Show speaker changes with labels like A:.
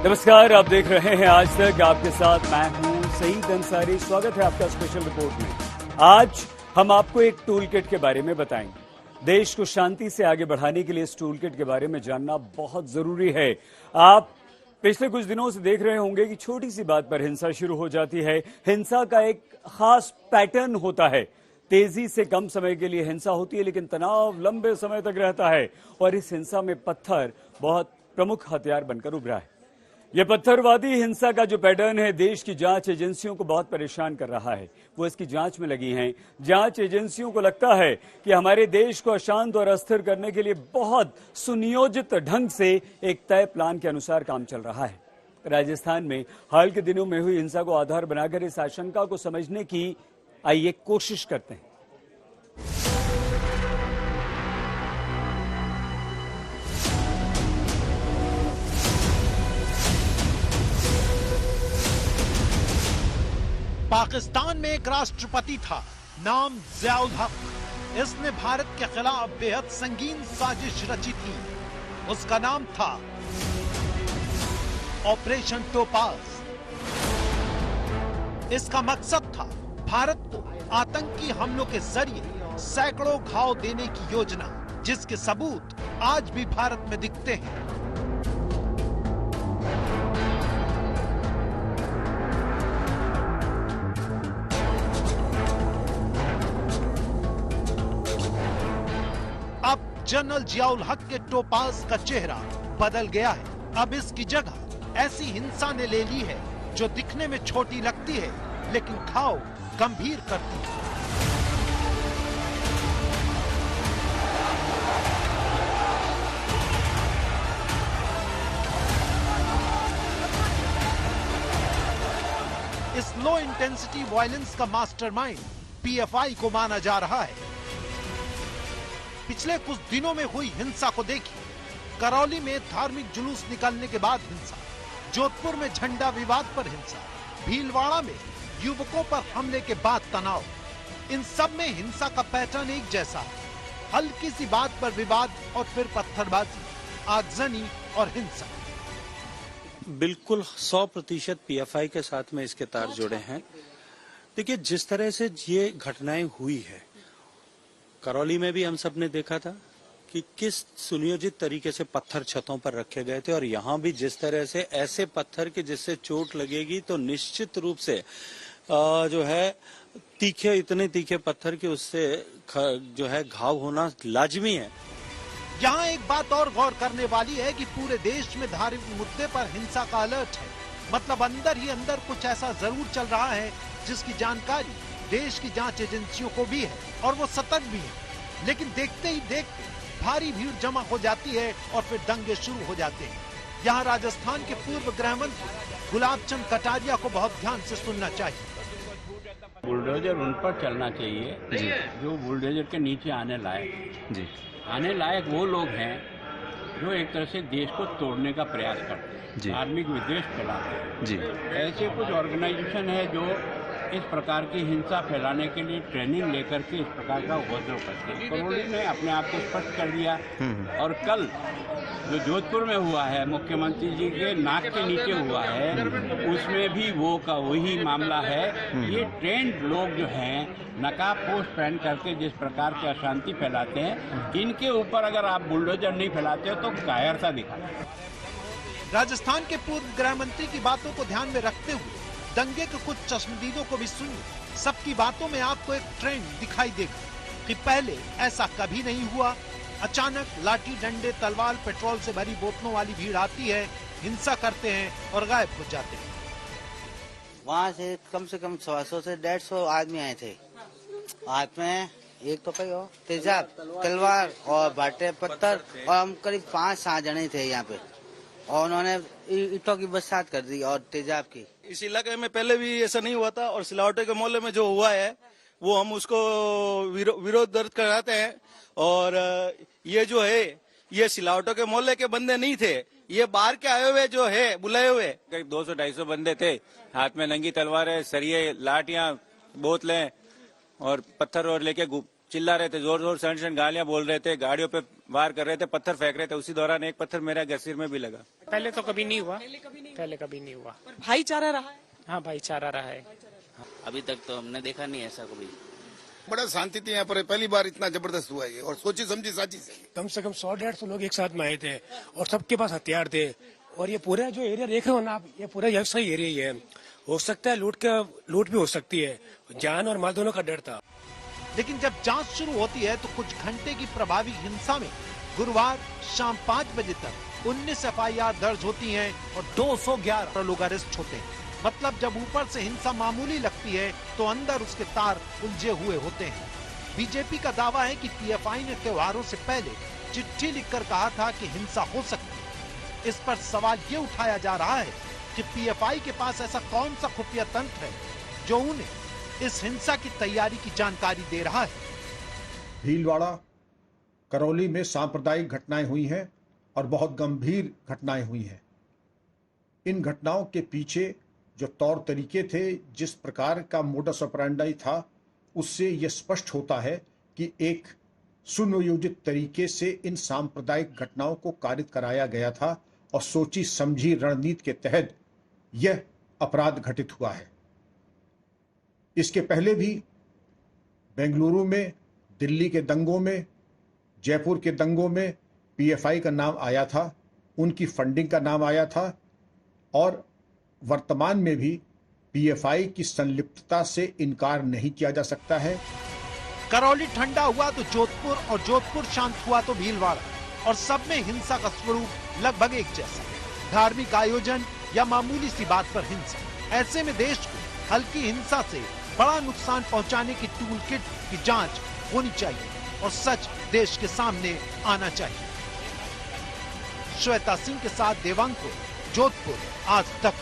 A: नमस्कार, आप देख रहे हैं आज तक। आपके साथ मैं हूं सईद अंसारी। स्वागत है आपका स्पेशल रिपोर्ट में। आज हम आपको एक टूल किट के बारे में बताएंगे। देश को शांति से आगे बढ़ाने के लिए इस टूल किट के बारे में जानना बहुत जरूरी है। आप पिछले कुछ दिनों से देख रहे होंगे कि छोटी सी बात पर हिंसा शुरू हो जाती है। हिंसा का एक खास पैटर्न होता है। तेजी से कम समय के लिए हिंसा होती है, लेकिन तनाव लंबे समय तक रहता है। और इस हिंसा में पत्थर बहुत प्रमुख हथियार बनकर उभरा है। यह पत्थरवादी हिंसा का जो पैटर्न है, देश की जांच एजेंसियों को बहुत परेशान कर रहा है। वो इसकी जांच में लगी हैं। जांच एजेंसियों को लगता है कि हमारे देश को अशांत और अस्थिर करने के लिए बहुत सुनियोजित ढंग से एक तय प्लान के अनुसार काम चल रहा है। राजस्थान में हाल के दिनों में हुई हिंसा को आधार बनाकर इस आशंका को समझने की आइए कोशिश करते हैं।
B: पाकिस्तान में एक राष्ट्रपति था, नाम ज़ियाउल हक। इसने भारत के खिलाफ बेहद संगीन साजिश रची थी। उसका नाम था ऑपरेशन टोपाज। इसका मकसद था भारत को आतंकी हमलों के जरिए सैकड़ों घाव देने की योजना, जिसके सबूत आज भी भारत में दिखते हैं। जनरल ज़ियाउल हक के टोपाज का चेहरा बदल गया है। अब इसकी जगह ऐसी हिंसा ने ले ली है जो दिखने में छोटी लगती है, लेकिन घाव गंभीर करती है। इस लो इंटेंसिटी वायलेंस का मास्टरमाइंड पीएफआई को माना जा रहा है। पिछले कुछ दिनों में हुई हिंसा को देखिए। करौली में धार्मिक जुलूस निकालने के बाद हिंसा, जोधपुर में झंडा विवाद पर हिंसा, भीलवाड़ा में युवकों पर हमले के बाद तनाव। इन सब में हिंसा का पैटर्न एक जैसा है। हल्की सी बात पर विवाद और फिर पत्थरबाजी, आगजनी और हिंसा।
C: बिल्कुल 100% पीएफआई के साथ में इसके तार जुड़े हैं। देखिए, जिस तरह से ये घटनाएं हुई है, करौली में भी हम सब ने देखा था कि किस सुनियोजित तरीके से पत्थर छतों पर रखे गए थे, और यहाँ भी जिस तरह से ऐसे पत्थर के जिससे चोट लगेगी तो निश्चित रूप से जो है इतने तीखे पत्थर के उससे जो है घाव होना लाजमी है।
B: यहाँ एक बात और गौर करने वाली है कि पूरे देश में धार्मिक मुद्दे पर हिंसा का अलर्ट है। मतलब अंदर ही अंदर कुछ ऐसा जरूर चल रहा है जिसकी जानकारी देश की जांच एजेंसियों को भी है और वो सतर्क भी है। लेकिन देखते ही देखते भारी भीड़ जमा हो जाती है और फिर दंगे शुरू हो जाते हैं। यहाँ राजस्थान के पूर्व गृह मंत्री गुलाब चंद कटारिया को बहुत ध्यान से सुनना चाहिए।
D: बुलडोजर उन पर चलना चाहिए जो बुलडोजर के नीचे आने लायक आने लायक वो लोग हैं जो एक तरह से देश को तोड़ने का प्रयास करते हैं, धार्मिक विद्वेष फैलाते हैं। ऐसे कुछ ऑर्गेनाइजेशन है जो इस प्रकार की हिंसा फैलाने के लिए ट्रेनिंग लेकर के इस प्रकार का उपद्रव करते हैं। करौली ने अपने आप को स्पष्ट कर दिया, और कल जो जोधपुर में हुआ है, मुख्यमंत्री जी के नाक के नीचे हुआ है, उसमें भी वही मामला है। ये ट्रेंड लोग जो हैं नकाब पोस्ट पहन करके जिस प्रकार की अशांति फैलाते हैं, इनके ऊपर अगर आप बुलडोजर नहीं फैलाते हो तो कायरता दिखाते।
B: राजस्थान के पूर्व गृह मंत्री की बातों को ध्यान में रखते हुए दंगे के कुछ चश्मदीदों को भी सुनिए। सबकी बातों में आपको एक ट्रेंड दिखाई देगा कि पहले ऐसा कभी नहीं हुआ। अचानक लाठी, डंडे, तलवार, पेट्रोल से भरी बोतलों वाली भीड़ आती है, हिंसा करते हैं और गायब हो जाते हैं।
E: वहाँ से कम 100 से 150 आदमी आए थे। हाथ में एक तो कहीं तेजाब, तलवार और बाटे पत्थर, और हम करीब 5-7 जने थे यहाँ पे, और उन्होंने ईंटों की बरसात कर दी और तेजाब की।
F: इस इलाके में पहले भी ऐसा नहीं हुआ था, और सिलावटे के मोहल्ले में जो हुआ है वो हम उसको विरोध दर्ज कराते हैं। और ये जो है, ये सिलावटों के मोहल्ले के बंदे नहीं थे, ये बाहर के आए हुए जो है बुलाए हुए।
G: करीब 200-250 बंदे थे, हाथ में नंगी तलवारें, सरिये, लाठियां, बोतलें और पत्थर और लेके चिल्ला रहे थे, जोर जोर से अनशन गालियां बोल रहे थे, गाड़ियों पे वार कर रहे थे, पत्थर फेंक रहे थे। उसी दौरान एक पत्थर मेरा सिर में भी लगा।
H: पहले तो कभी नहीं हुआ, पहले कभी नहीं हुआ।
I: भाईचारा रहा है।
H: हाँ, भाईचारा रहा है।
J: अभी तक तो हमने देखा नहीं ऐसा कभी।
K: बड़ा शांति थी यहाँ पर, पहली बार इतना जबरदस्त हुआ है और सोची समझी साची से।
L: कम से कम 100-150 लोग एक साथ में आए थे और सबके पास हथियार थे। और ये पूरा जो एरिया देख रहे हो ना आप, ये पूरा व्यवसायी एरिया ही है। हो सकता है लूट भी हो सकती है, जान और माल दोनों का डर था।
B: लेकिन जब जांच शुरू होती है तो कुछ घंटे की प्रभावी हिंसा में गुरुवार शाम 5 बजे तक 19 FIR दर्ज होती हैं और 211 लोग अरेस्ट होते हैं। मतलब जब ऊपर से हिंसा मामूली लगती है तो अंदर उसके तार उलझे हुए होते हैं। बीजेपी का दावा है कि PFI ने त्योहारों से पहले चिट्ठी लिखकर कहा था कि हिंसा हो सकती है। इस पर सवाल ये उठाया जा रहा है कि PFI के पास ऐसा कौन सा खुफिया तंत्र है जो उन्हें इस हिंसा की तैयारी की जानकारी दे रहा है।
M: भीलवाड़ा, करौली में सांप्रदायिक घटनाएं हुई हैं और बहुत गंभीर घटनाएं हुई हैं। इन घटनाओं के पीछे जो तौर तरीके थे, जिस प्रकार का मोडस ऑपरेंडी था, उससे यह स्पष्ट होता है कि एक सुनियोजित तरीके से इन सांप्रदायिक घटनाओं को कारित कराया गया था और सोची समझी रणनीति के तहत यह अपराध घटित हुआ है। इसके पहले भी बेंगलुरु में, दिल्ली के दंगों में, जयपुर के दंगों में PFI का नाम आया था, उनकी फंडिंग का नाम आया था और वर्तमान में भी PFI की संलिप्तता से इनकार नहीं किया जा सकता है।
B: करौली ठंडा हुआ तो जोधपुर और जोधपुर शांत हुआ तो भीलवाड़ा, और सब में हिंसा का स्वरूप लगभग एक जैसा। धार्मिक आयोजन या मामूली सी बात पर हिंसा। ऐसे में देश को हल्की हिंसा से बड़ा नुकसान पहुंचाने की टूल किट की जांच होनी चाहिए और सच देश के सामने आना चाहिए। श्वेता सिंह के साथ देवांकुर, जोधपुर, आज तक।